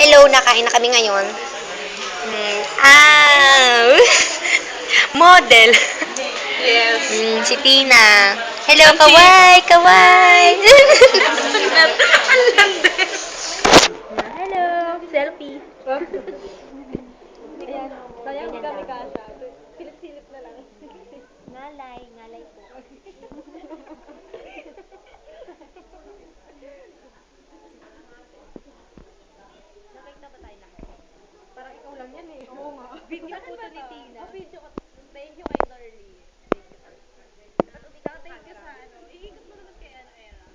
Hello, nakain na kami ngayon. Ah, model. Yes. Si Tina. Hello, kaway, kaway. Ang landi. Hello, selfie. Ayan, sayang di kami kasha. Silip-silip na lang. Ngalay, ngalay po. Nakita ba tayo lahat? Parang ikaw lang yan eh. Oo nga. Video Saan po ba to ni to? Tina. Video ko. Thank you kay Darlie. At ikaw, thank you sa ano. Iikot mo naman kay ano, Era.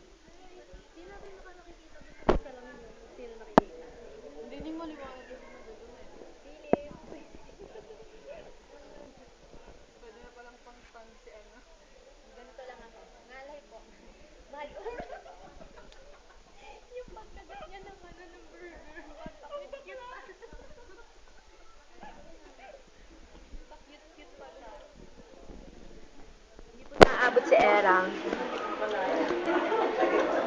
Hindi natin nakakakikita doon sa salamin mo. Sino nakikita? Hindi niyo maliwanag kasi nandun eh. Philip. Pwede na palang pang-stand si ano. Ganito lang ako. Ngalay po. Mahal ko. Yung pagkagat niya ng ano ng burger. Cute pa. Cute pa siya. Hindi po naaabot si Erang.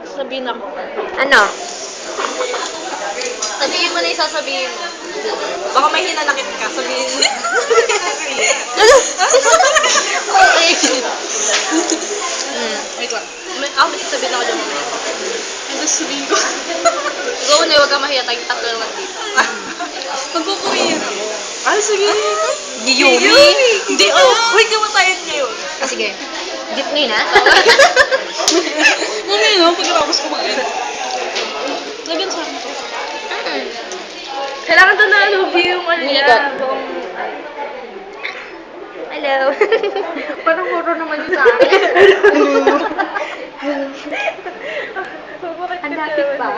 Sabihin ako. Ano? Sabihin mo na yung sasabihin mo. Baka may hinanakit ka. Sabihin mo. Wait lang. May sasabihin ako dyan mamaya. Ano sasabihin ko? Ikaw na, huwag ka mahiya. Tayong tatlo naman dito. Magpupuwihan ako. Ah, sige. Yumi? Hindi, oh. Wait, kamatayan ngayon. Ah, sige. Dip ngayon, ha? Ngayon, no? Pagkatapos kumain. Lagyan sa akin to. Kailangan to na view yung ano niya. Ikot. Hello. Parang puro naman yun sa akin. Ang lapit pa.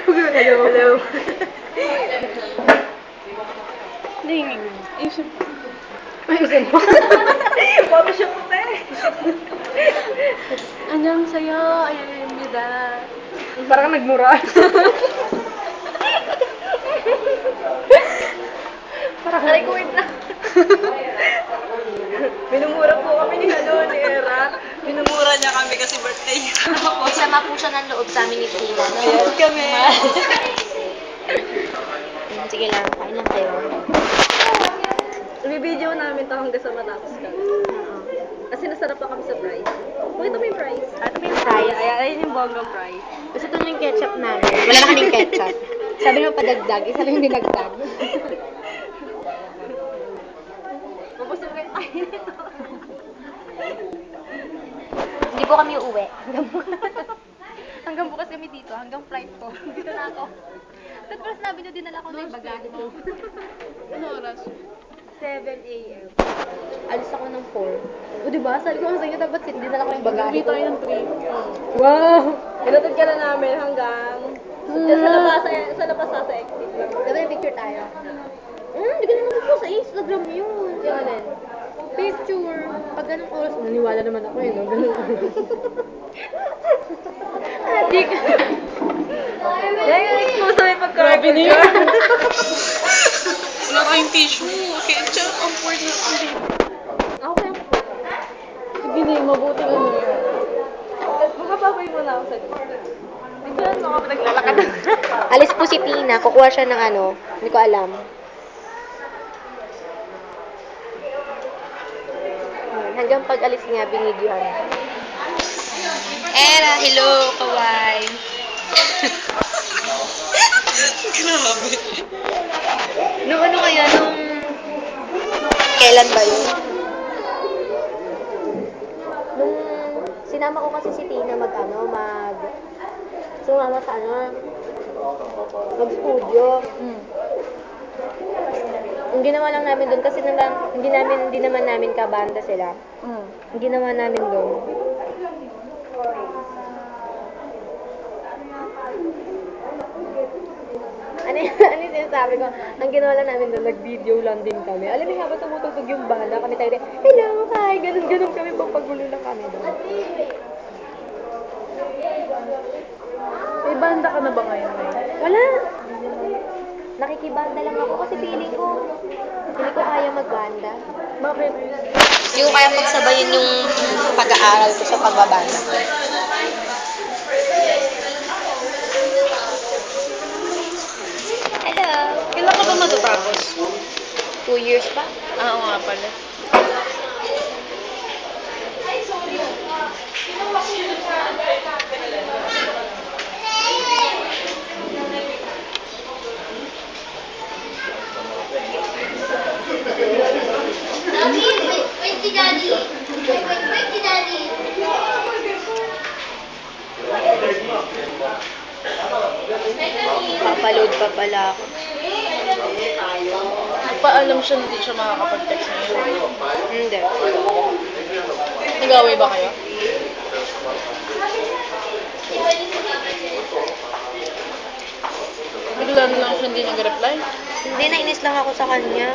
Hello. Hello. Ayusin mo. Ayusin mo. Photoshop mo pa eh. Anong sa'yo? Ayan, mida. Parang nagmura. Parang ay, wait lang. Minumura po kami ni Era. Minumura niya kami kasi birthday niya. Isama po siya ng loob sa amin ni Tina. No? Yes, kami. Sige lang, kain lang kayo. I-video namin to hanggang sa matapos kami. Kasi nasarap pa kami sa fries. Pakita mo yung fries. Ano ba yung fries? Ayan yung bonggang fries. Gusto ko yung ketchup namin. Wala na kaming ketchup. Sabi mo padagdag, sabi mo dinagdag. Mabusog kayo tayo nito. Hindi po kami uuwi. Hanggang bukas kami dito, hanggang flight ko. Dito na ako. Ba't pala sinabi niyo dinala ko na yung bagahe mo? Ano oras? 7 a.m. Alis ako ng 4. O diba? Sabi ko sa inyo, dapat dinala ko yung bagahe Uwi ko. tayo ng 3. Wow! Inatid ka na namin hanggang dyan sa labas sa exit. Dapat may picture tayo. Hindi ko naman po sa Instagram yun. Yung alin? Picture. Pag ganun oras, naniwala naman ako yun. No? Ganun. Hindi ka. Dahil expose na may pagkakas. Grabe na yun. Wala tayong tissue. Ketchup, ang word na ito. Okay. Sige na yung mabuting ano yun. Magpapabay mo na ako sa dito. Tignan mo ako naglalakad. Alis po si Tina. Kukuha siya ng ano. Hindi ko alam. Hanggang pag alis niya, binidyohan. Era, hello, kaway. Grabe. Nung ano kaya, nung... Kailan ba yun? Nung sinama ko kasi si Tina sumama sa mag-studio. Ang ginawa lang namin doon kasi naman, hindi naman namin kabanda sila. Ang ginawa namin doon. Ano yung sinasabi ko? Ang ginawa lang namin doon, nag-video lang din kami. Alam mo, habang tumutugtog yung banda, kami tayo rin, hello, hi, ganun kami, pagpagulo lang kami doon. May banda ka na ba ngayon? Wala. Nakikibanda lang ako kasi feeling ko kaya magbanda. Bakit? Hindi ko kaya pagsabayin yung pag-aaral ko sa pagbabanda. matatapos? 2 years pa. Oo nga pala. Wait, si Daddy. Wait, si Daddy. Papaload pa pala ako. Nagpaalam siya na hindi siya makakapag-text ngayon. Hindi. Nag-away ba kayo? Bigla na lang siya hindi nag-reply. Hindi, nainis lang ako sa kanya.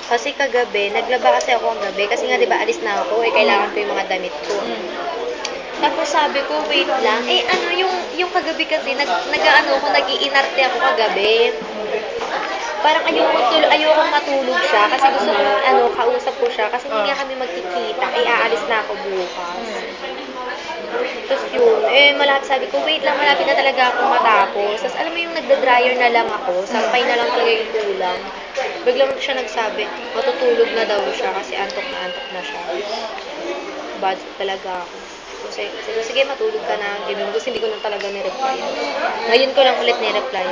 Kasi kagabi, naglaba kasi ako ang gabi. Kasi nga, di ba, alis na ako. Kailangan ko yung mga damit ko. Tapos sabi ko, wait lang. Yung kagabi kasi, nag-iinarte ako kagabi. Parang ayokong matulog siya. Kasi gusto ko, kausap ko siya. Kasi hindi nga kami magkikita. Aalis na ako bukas. Tapos yun, sabi ko, wait lang, malapit na talaga ako matapos. Tapos alam mo yung nagda-dryer na lang ako, sampay na lang talaga yung kulang. Biglang siya nagsabi, matutulog na daw siya kasi antok na siya. Bad talaga ako. Kasi, sige, matulog ka na. Ganun, kasi hindi ko na talaga ni-reply. Ngayon ko lang ulit ni-reply.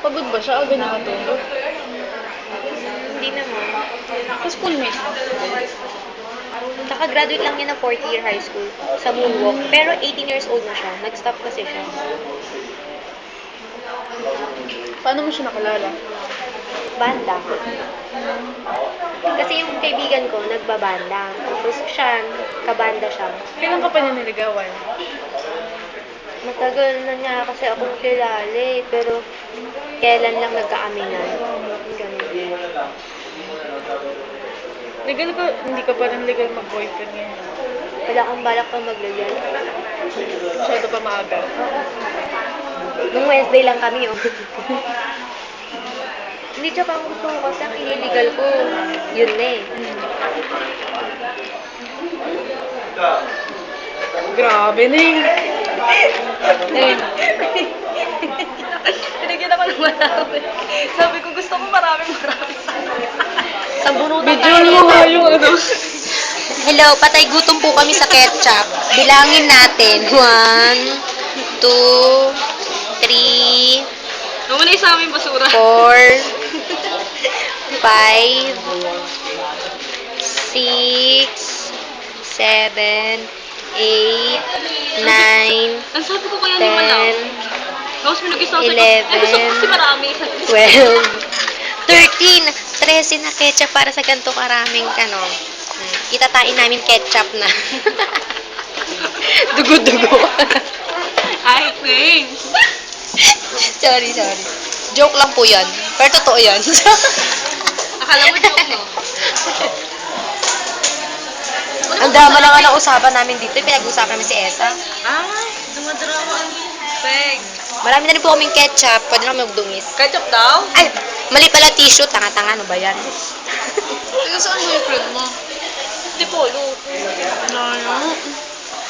Pagod ba siya? Aga nakatulog? Hindi naman. Sa schoolmate mo? Kaka-graduate lang niya ng 4th year high school sa Moonwalk. Pero 18 years old na siya. Nag-stop kasi siya. Paano mo siya nakalala? Banda. Kasi yung kaibigan ko, nagbabanda. Tapos siya, kabanda siya. Kailan ka pa niya niligawan? Matagal na niya kasi akong kilala eh. Pero kailan lang nagkaaminan. Ganun. Legal ka, hindi ka pa rin legal mag-boyfriend ngayon. Wala akong balak pa maglayan. Masyado pa maaga. Nung Wednesday lang kami, oh. Hindi siya pang gusto ko kasi ang illegal ko. Yun na eh. Grabe na yun. Pinagyan ako ng marami. Sabi ko, gusto ko maraming. Sambunutan Video mo nga yung ano. Hello, patay gutom po kami sa ketchup. Bilangin natin. 1, 2, 3, Ano na yung sa aming basura? 4, 5, 6, 7, 8, 9, Ang sabi ko kaya lima lang. 10, Tapos minagisa ko. 11, Gusto ko kasi marami. 12, 13, 13 na ketchup para sa ganito karaming Itatain namin ketchup na. Dugo-dugo. I think. sorry. Joke lang po yan. Pero totoo yan. Akala mo joke, no? Ang drama na nga ng usapan namin dito. Pinag-usapan namin si Esa. Dumadrama ang peg. Marami na rin po kaming ketchup. Pwede na kami magdungis. Ketchup daw? Ay! Mali pala tissue. Tanga-tanga. Ano ba yan? Taga saan boyfriend mo? Tipolo.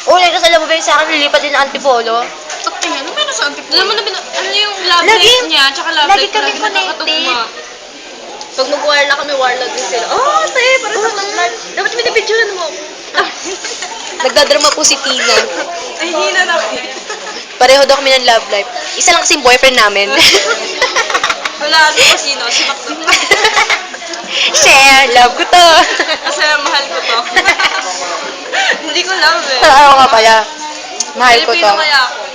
Kasi alam mo ba yung sa akin, nilipat din ng Antipolo? Tingnan, ano meron sa antipolo? Alam mo na, ano yung love Lagi- life niya, tsaka love lagi life kami lagi connected. nakakatugma. Pag mag-warla kami, warla din sila. Te, parang sa love life. Dapat binibidyohan mo. Nagdadrama po si Tina. Ay, hina na ako. Pareho daw kami ng love life. Isa lang kasing boyfriend namin. Wala ako kung sino, si Macdo. Share, love ko to. Kasi mahal ko to. Hindi ko love eh. Ano nga pala? Mahal ko to. Pilipino kaya ako.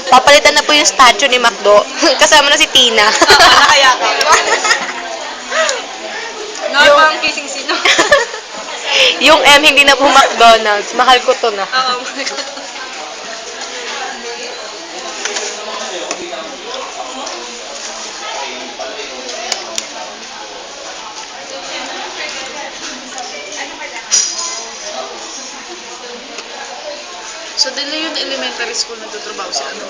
Papalitan na po yung statue ni Macdo. Kasama na si Tina. Nakaya ka. Normal ang kissing sino. Yung M hindi na po McDonald's. Mahal ko to na. Oo, mahal ko to. So, dila yun elementary school nagtatrabaho si ano?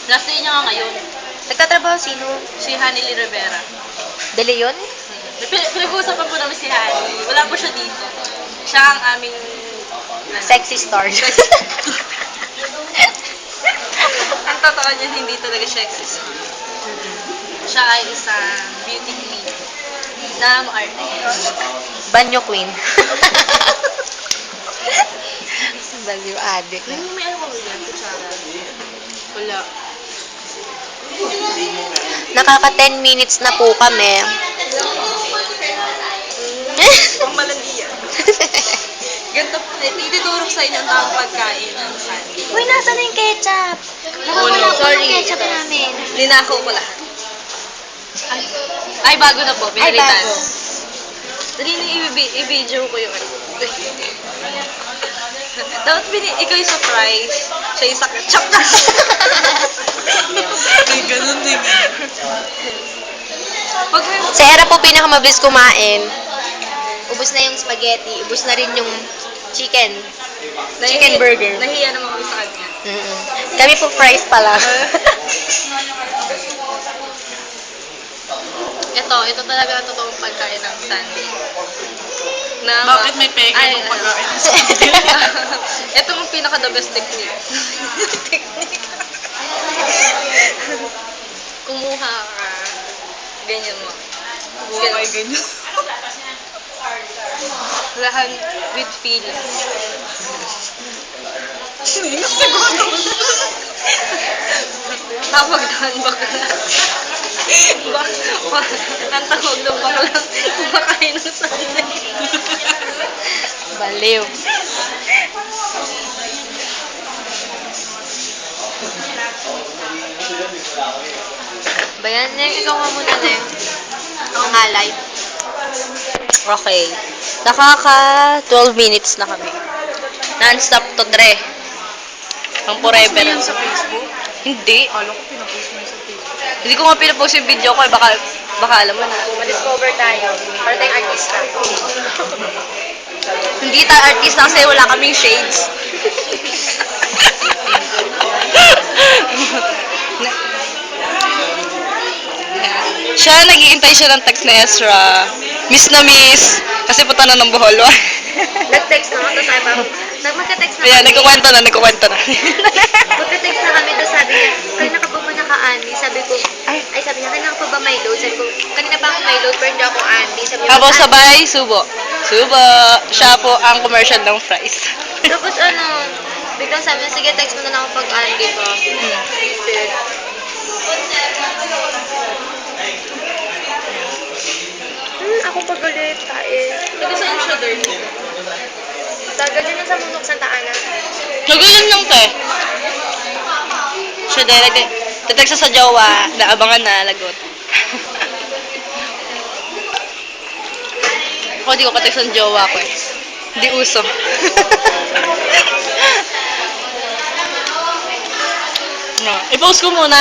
Last day niya nga ngayon. Nagtatrabaho sino? Si Hanily Rivera. De Leon? Pinag-uusapan po namin si Hani. Wala po siya dito. Siya ang aming Sexy star. ang totoo niya, hindi talaga sexist. Siya ay isang beauty queen na maarte. Banyo queen. Value addict. May ano ko yan, kutsara. Wala. Nakaka 10 minutes na po kami. Pang malandi yan. Ganito po, itidurog sa inyo ang tamang pagkain ng Sunday. Uy, nasa na yung ketchup? Oh, no. Nakawala po Sorry. yung ketchup namin. Linakaw ko lahat. Ay, bago na po. Ay, Pinalitan. bago. Dali na i-video ko yung ano. Dapat ikaw yung surprise. Siya yung sakit. Chok na! May ganun din. Pag may Si Era po pinakamabilis kumain. Ubus na yung spaghetti. Ubus na rin yung chicken. Chicken burger. Nahiya naman kami sa kanya. Mm-mm. Kami po fries pa lang. Ito talaga ang totoong pagkain ng Sunday. Na, Bakit may peke ng pagkain ng Sunday? Ito ang pinaka-the best technique. Kumuha ka, ganyan mo. Oh my goodness. Lahan with feelings. Tawag dahan bakla. Ang tawag ng bakla, kumakain ng Sunday. Baliw. Bayan, ikaw nga muna na yung nangalay. Okay. Nakaka 12 minutes na kami. Non-stop to 3. Ang forever. Yan sa Facebook? Hindi. Kala ko pinapost mo yun sa Facebook. Hindi ko nga pinapost yung video ko. Baka alam mo na. Ma-discover tayo. Para tayong artista. Hindi tayo artista kasi wala kaming shades. Siya, nag-iintay siya ng text na Ezra. Miss na miss. Kasi punta na ng Bohol. Nag-text na ako, tapos sabi pa, magka-text na Ayan, kami. nagkukwento na. Magka-text na kami, tapos sabi niya, kanina ka pa ba naka-Andy? Sabi ko, ay sabi niya, kanina ka pa ba may load? Sabi ko, kanina pa ako may load, pero hindi ako Andy. Sabi niya, Tapos sabay, subo. Subo. Siya po ang commercial ng fries. Tapos biglang sabi niya, sige, text mo na lang ako pag Andy ko. Stupid. Ako pagalit, tae. Taga saan siya, Darlie? Tagal din sa Munok, Santa Ana. Nagulan lang, te. Siya direct. Text sa jowa. Naabangan na, lagot. Ako, di ko ka-text ang jowa ko eh. Hindi uso. No. I-post ko muna.